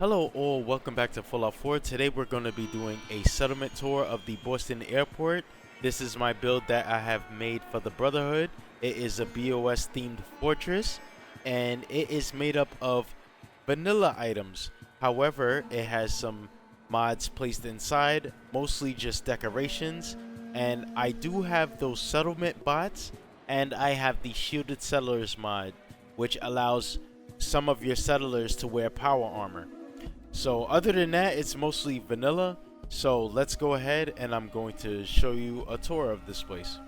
Hello all, welcome back to Fallout 4. Today we're going to be doing a settlement tour of the Boston airport. This is my build that I have made for the Brotherhood. It is a BOS themed fortress and it is made up of vanilla items. However, it has some mods placed inside, mostly just decorations. And I do have those settlement bots, and I have the shielded settlers mod, which allows some of your settlers to wear power armor. So other than that, it's mostly vanilla. So let's go ahead and I'm going to show you a tour of this place.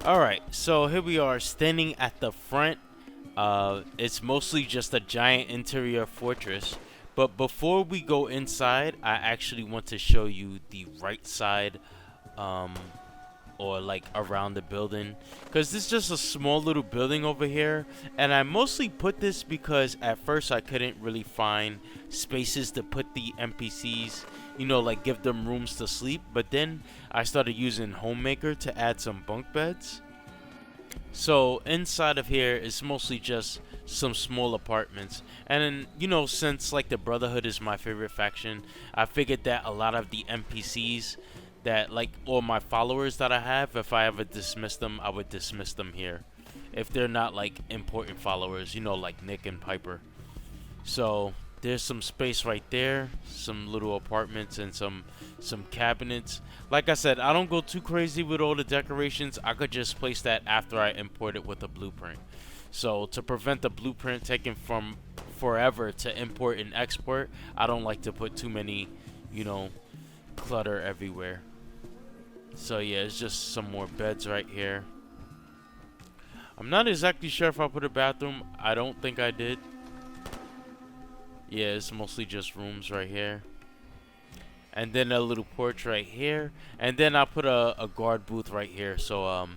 Alright, so here we are standing at the front. It's mostly just a giant interior fortress. But before we go inside, I actually want to show you the right side or like around the building, because this is just a small little building over here, and I mostly put this because at first I couldn't really find spaces to put the NPCs, you know, like give them rooms to sleep. But then I started using Homemaker to add some bunk beds. So inside of here is mostly just some small apartments. And then, you know, since like the Brotherhood is my favorite faction, I figured that a lot of the NPCs that like all my followers that I have, if I ever dismiss them, I would dismiss them here if they're not like important followers, you know, like Nick and Piper. So there's some space right there, some little apartments and some cabinets. Like I said, I don't go too crazy with all the decorations. I could just place that after I import it with a blueprint. So to prevent the blueprint taking from forever to import and export, I don't like to put too many, you know, clutter everywhere. So yeah, it's just some more beds right here. I'm not exactly sure if I put a bathroom. I don't think I did. Yeah, it's mostly just rooms right here. And then a little porch right here. And then I put a guard booth right here, so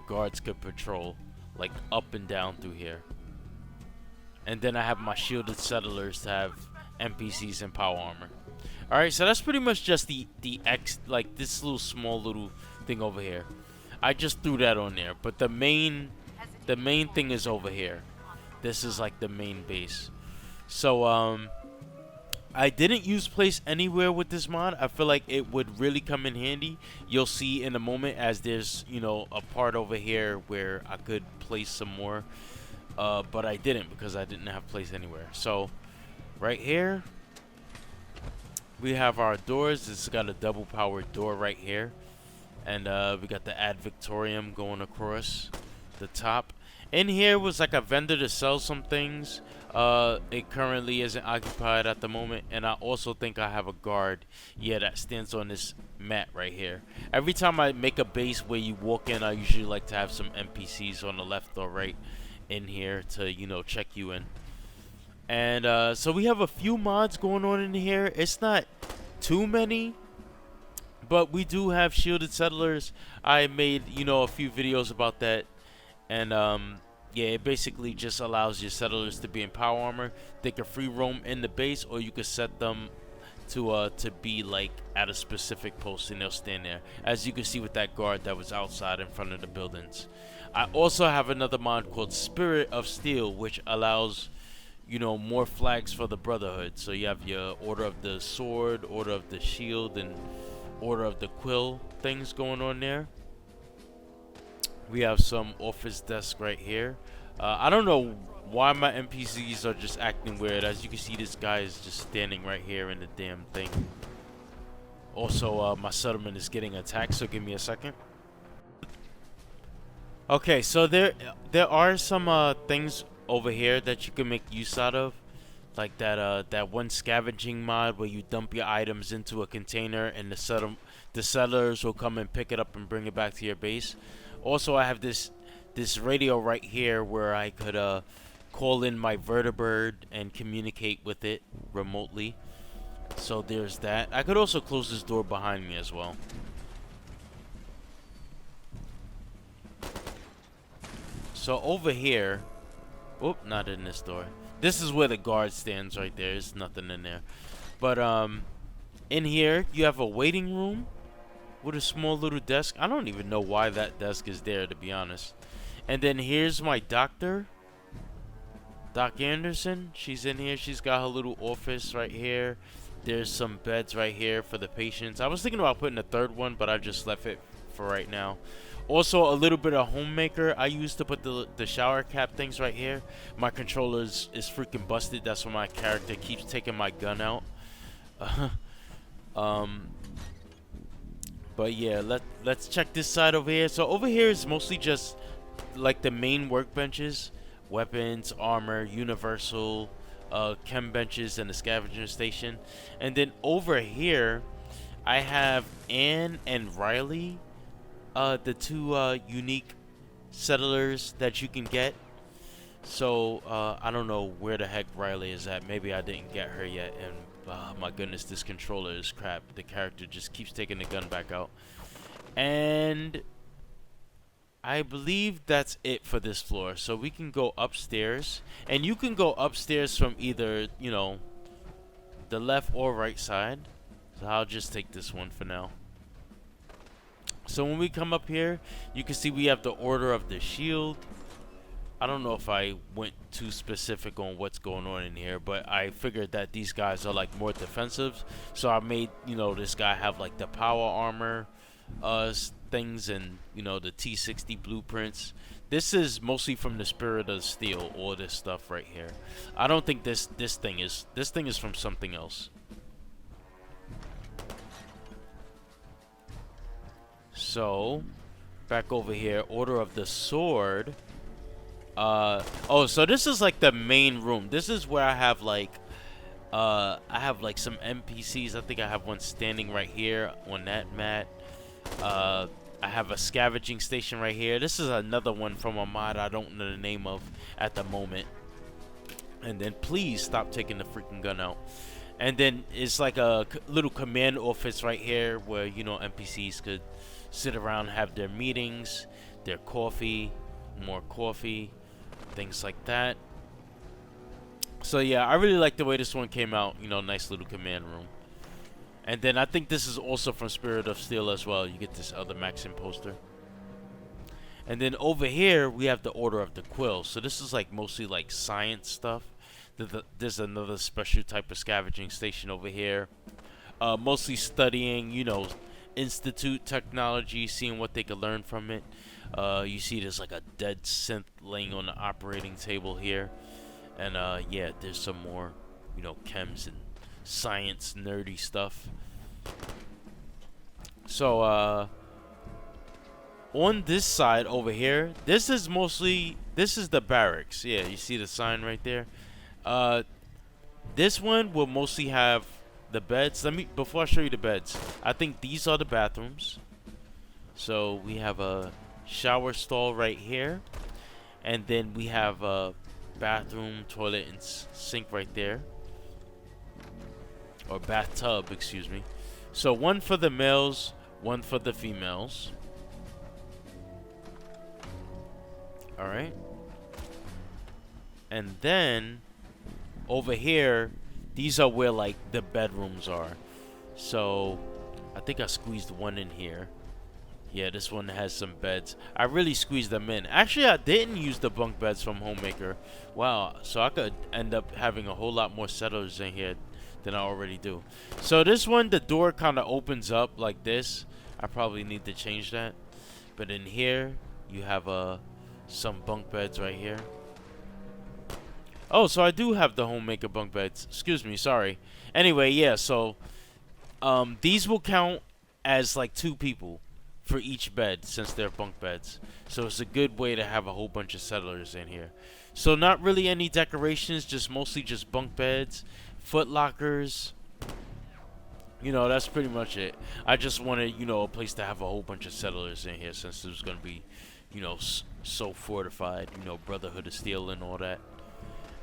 guards could patrol like up and down through here. And then I have my shielded settlers to have NPCs and power armor. Alright, so that's pretty much just the X, like this little small little thing over here. I just threw that on there, but the main thing is over here. This is like the main base. So I didn't use place anywhere with this mod. I feel like it would really come in handy. You'll see in a moment, as there's, you know, a part over here where I could place some more, but I didn't because I didn't have place anywhere. So right here we have our doors. It's got a double powered door right here. And we got the Ad Victorium going across the top. In here was like a vendor to sell some things. It currently isn't occupied at the moment. And I also think I have a guard, yeah, that stands on this mat right here. Every time I make a base where you walk in, I usually like to have some NPCs on the left or right in here to, you know, check you in. And so we have a few mods going on in here. It's not too many, but we do have shielded settlers. I made, you know, a few videos about that. And yeah, it basically just allows your settlers to be in power armor. They can free roam in the base, or you can set them to be like at a specific post and they'll stand there, as you can see with that guard that was outside in front of the buildings. I also have another mod called Spirit of Steel, which allows, you know, more flags for the Brotherhood. So you have your Order of the Sword, Order of the Shield, and Order of the Quill things going on there. We have some office desk right here. I don't know why my NPCs are just acting weird. As you can see, this guy is just standing right here in the damn thing. Also, my settlement is getting attacked, so give me a second. Okay, so there are some things over here that you can make use out of, like that one scavenging mod where you dump your items into a container and the settlers will come and pick it up and bring it back to your base. Also, I have this radio right here where I could call in my vertibird and communicate with it remotely. So there's that. I could also close this door behind me as well. So over here, oop, not in this door. This is where the guard stands right there. There's nothing in there. But in here you have a waiting room with a small little desk. I don't even know why that desk is there, to be honest. And then here's my doctor Doc Anderson, she's in here. She's got her little office right here. There's some beds right here for the patients. I was thinking about putting a third one, but I just left it for right now. Also, a little bit of homemaker. I used to put the shower cap things right here. My controller is freaking busted. That's why my character keeps taking my gun out. But yeah, let's check this side over here. So over here is mostly just like the main workbenches, weapons, armor, universal, chem benches, and the scavenger station. And then over here, I have Anne and Riley, the two unique settlers that you can get. So I don't know where the heck Riley is at. Maybe I didn't get her yet, and my goodness, this controller is crap. The character just keeps taking the gun back out. And I believe that's it for this floor. So we can go upstairs, and you can go upstairs from either, you know, the left or right side. So I'll just take this one for now. So when we come up here, you can see we have the Order of the Shield. I don't know if I went too specific on what's going on in here, but I figured that these guys are like more defensive. So I made, you know, this guy have like the power armor things, and, you know, the T60 blueprints. This is mostly from the Spirit of Steel, all this stuff right here. I don't think this thing is from something else. So back over here, Order of the Sword. Oh, so this is like the main room. This is where I have like some NPCs. I think I have one standing right here on that mat. I have a scavenging station right here. This is another one from a mod I don't know the name of at the moment. And then please stop taking the freaking gun out. And then it's like a little command office right here where, you know, NPCs could sit around, have their meetings, their coffee, more coffee, things like that. So yeah, I really like the way this one came out. You know, nice little command room. And then I think this is also from Spirit of Steel as well. You get this other Maxim poster. And then over here, we have the Order of the Quill. So this is like mostly like science stuff. There's another special type of scavenging station over here. Mostly studying, you know, Institute technology, seeing what they could learn from it. You see there's like a dead synth laying on the operating table here. And yeah, there's some more, you know, chems and science nerdy stuff. So on this side over here, this is the barracks. Yeah, you see the sign right there. This one will mostly have the beds. Before I show you the beds, I think these are the bathrooms. So we have a shower stall right here, and then we have a bathroom, toilet, and sink right there, or bathtub, excuse me. So one for the males, one for the females. All right. And then over here, these are where like the bedrooms are. So I think I squeezed one in here. Yeah, this one has some beds. I really squeezed them in. Actually, I didn't use the bunk beds from Homemaker. Wow, so I could end up having a whole lot more settlers in here than I already do. So this one, the door kind of opens up like this. I probably need to change that. But in here, you have some bunk beds right here. Oh, so I do have the Homemaker bunk beds. Excuse me, sorry. Anyway, yeah, so these will count as like 2 people for each bed, since they're bunk beds. So it's a good way to have a whole bunch of settlers in here. So not really any decorations, just mostly just bunk beds, foot lockers. You know, that's pretty much it. I just wanted, you know, a place to have a whole bunch of settlers in here, since it was going to be, you know, so fortified, you know, Brotherhood of Steel and all that.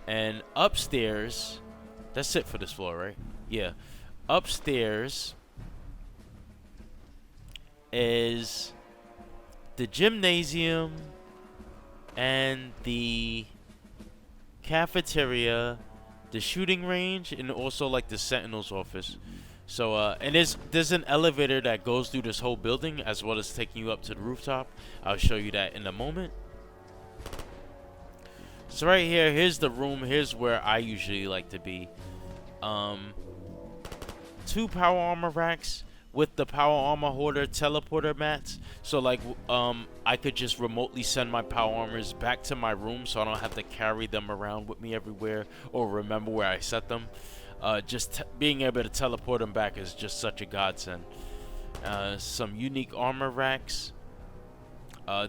And upstairs, that's it for this floor, right? Yeah. Upstairs is the gymnasium and the cafeteria, the shooting range, and also like the Sentinel's office. So and there's an elevator that goes through this whole building, as well as taking you up to the rooftop. I'll show you that in a moment. So right here, here's the room. Here's where I usually like to be. 2 power armor racks with the power armor hoarder teleporter mats. So like I could just remotely send my power armors back to my room, so I don't have to carry them around with me everywhere or remember where I set them. Just being able to teleport them back is just such a godsend. Some unique armor racks.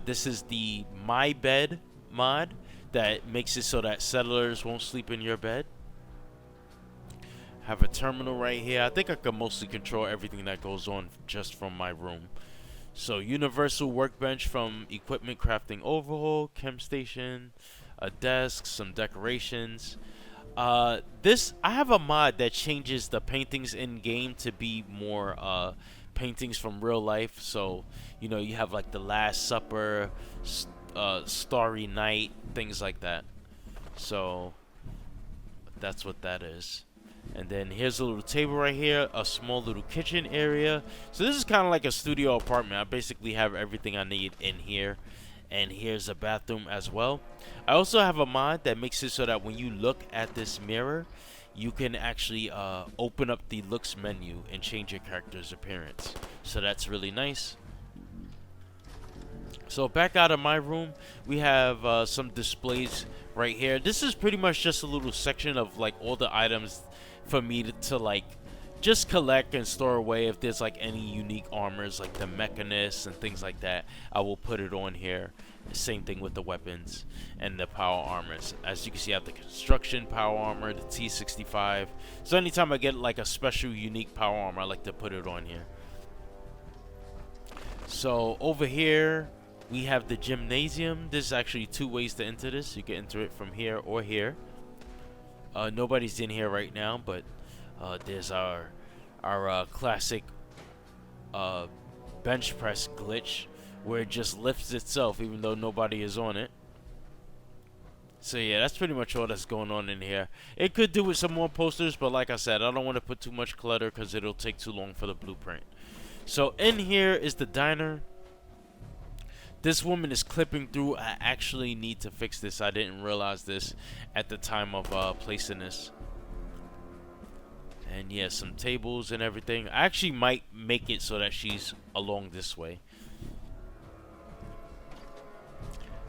This is the My Bed mod that makes it so that settlers won't sleep in your bed. Have a terminal right here. I think I can mostly control everything that goes on just from my room. So universal workbench from equipment crafting overhaul, chem station, a desk, some decorations. I have a mod that changes the paintings in game to be more paintings from real life. So you know, you have like the Last Supper, Starry Night, things like that. So that's what that is. And then here's a little table right here, a small little kitchen area. So this is kind of like a studio apartment. I basically have everything I need in here. And here's a bathroom as well. I also have a mod that makes it so that when you look at this mirror, you can actually open up the looks menu and change your character's appearance. So that's really nice. So back out of my room, we have some displays right here. This is pretty much just a little section of like all the items for me to like just collect and store away. If there's like any unique armors like the mechanists and things like that, I will put it on here. Same thing with the weapons and the power armors. As you can see, I have the construction power armor, the T65. So anytime I get like a special unique power armor, I like to put it on here. So over here we have the gymnasium. There's actually 2 ways to enter this. You can enter it from here or here. Nobody's in here right now, but there's our classic bench press glitch where it just lifts itself even though nobody is on it. So yeah, that's pretty much all that's going on in here. It could do with some more posters, but like I said, I don't want to put too much clutter because it'll take too long for the blueprint. So in here is the diner. This woman is clipping through. I actually need to fix this. I didn't realize this at the time of placing this. And yeah, some tables and everything. I actually might make it so that she's along this way.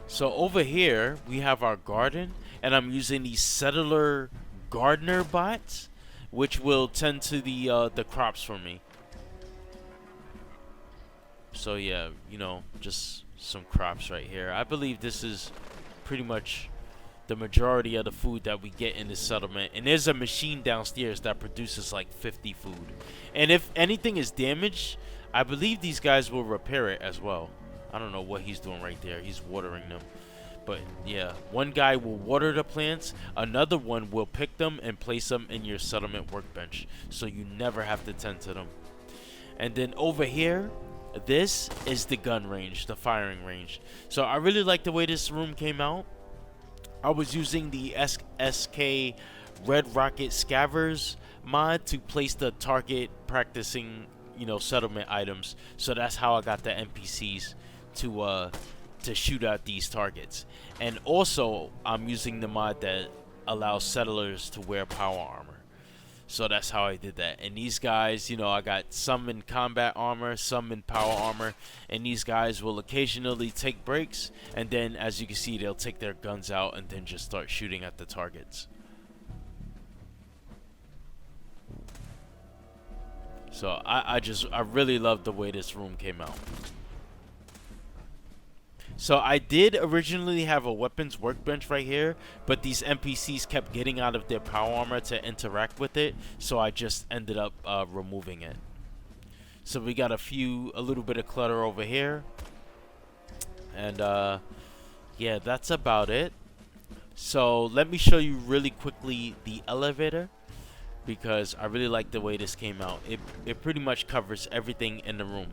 So over here we have our garden, and I'm using these settler gardener bots, which will tend to the crops for me. So yeah, you know, just some crops right here. I believe this is pretty much the majority of the food that we get in this settlement. And there's a machine downstairs that produces like 50 food. And if anything is damaged, I believe these guys will repair it as well. I don't know what he's doing right there. He's watering them. But yeah, one guy will water the plants, another one will pick them and place them in your settlement workbench, so you never have to tend to them. And then over here, this is the gun range, the firing range. So I really like the way this room came out. I was using the SK Red Rocket Scavers mod to place the target practicing, you know, settlement items. So that's how I got the NPCs to shoot at these targets. And also I'm using the mod that allows settlers to wear power armor. So that's how I did that. And these guys, you know, I got some in combat armor, some in power armor, and these guys will occasionally take breaks, and then as you can see, they'll take their guns out and then just start shooting at the targets. So I really love the way this room came out. So I did originally have a weapons workbench right here, but these NPCs kept getting out of their power armor to interact with it, so I just ended up removing it. So we got a little bit of clutter over here, and yeah, that's about it. So let me show you really quickly the elevator, because I really like the way this came out. It pretty much covers everything in the room.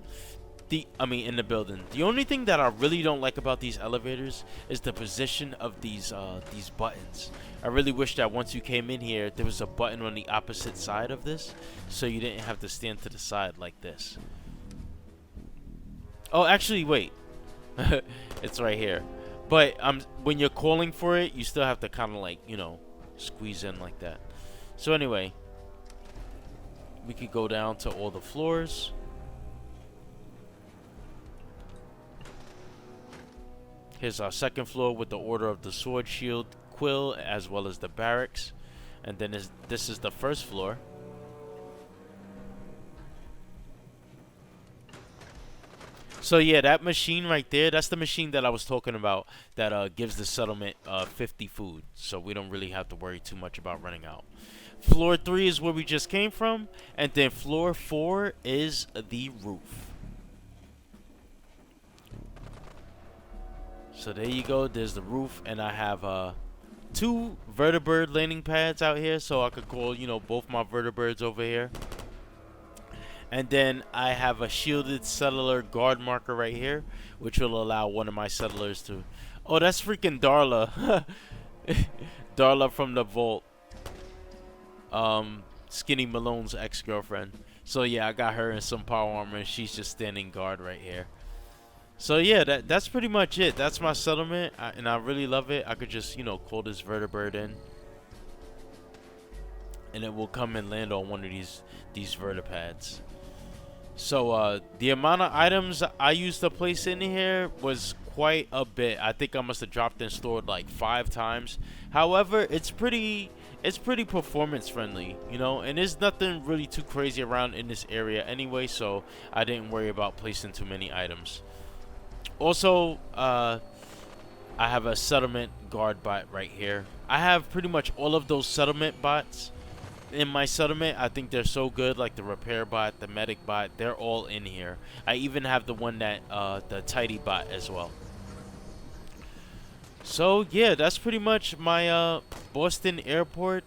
In the building. The only thing that I really don't like about these elevators is the position of these buttons. I really wish that once you came in here, there was a button on the opposite side of this, so you didn't have to stand to the side like this. Oh, actually, wait. It's right here. But when you're calling for it, you still have to kind of like, you know, squeeze in like that. So anyway, we could go down to all the floors. Here's our second floor with the Order of the Sword Shield Quill, as well as the barracks. And then this is the first floor. So yeah, that machine right there, that's the machine that I was talking about that gives the settlement 50 food. So we don't really have to worry too much about running out. Floor 3 is where we just came from, and then floor 4 is the roof. So there you go, there's the roof, and I have 2 vertibird landing pads out here, so I could call, you know, both my vertibirds over here. And then I have a shielded settler guard marker right here, which will allow one of my settlers to... Oh, that's freaking Darla. Darla from the vault. Skinny Malone's ex-girlfriend. So yeah, I got her in some power armor, and she's just standing guard right here. So yeah, that's pretty much it. That's my settlement, and I really love it. I could just, you know, call this vertibird in, and it will come and land on one of these vertipads. So the amount of items I used to place in here was quite a bit. I think I must have dropped and stored like 5 times. However, it's pretty performance friendly, you know, and there's nothing really too crazy around in this area anyway, so I didn't worry about placing too many items. Also, I have a settlement guard bot right here. I have pretty much all of those settlement bots in my settlement. I think they're so good, like the repair bot, the medic bot, they're all in here. I even have the one that the tidy bot as well. So yeah, that's pretty much my Boston airport.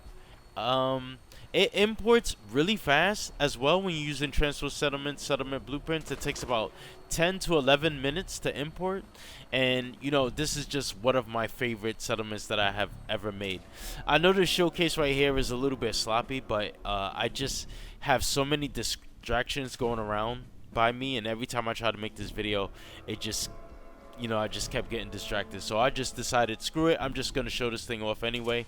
It imports really fast as well when you're using transfer settlement blueprints. It takes about 10 to 11 minutes to import, and you know, this is just one of my favorite settlements that I have ever made. I know the showcase right here is a little bit sloppy, but I just have so many distractions going around by me, and every time I try to make this video, it just, you know, I just kept getting distracted. So I just decided, screw it, I'm just gonna show this thing off anyway.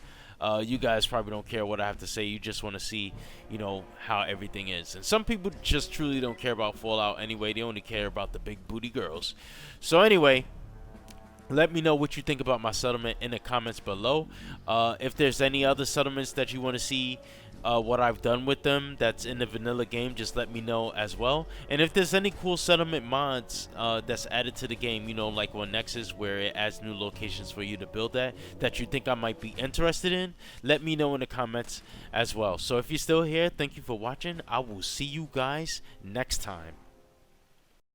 You guys probably don't care what I have to say. You just want to see, you know, how everything is. And some people just truly don't care about Fallout anyway. They only care about the big booty girls. So anyway, let me know what you think about my settlement in the comments below. If there's any other settlements that you want to see what I've done with them that's in the vanilla game, just let me know as well. And if there's any cool settlement mods that's added to the game, you know, like on Nexus, where it adds new locations for you to build that you think I might be interested in, let me know in the comments as well. So if you're still here, thank you for watching. I will see you guys next time.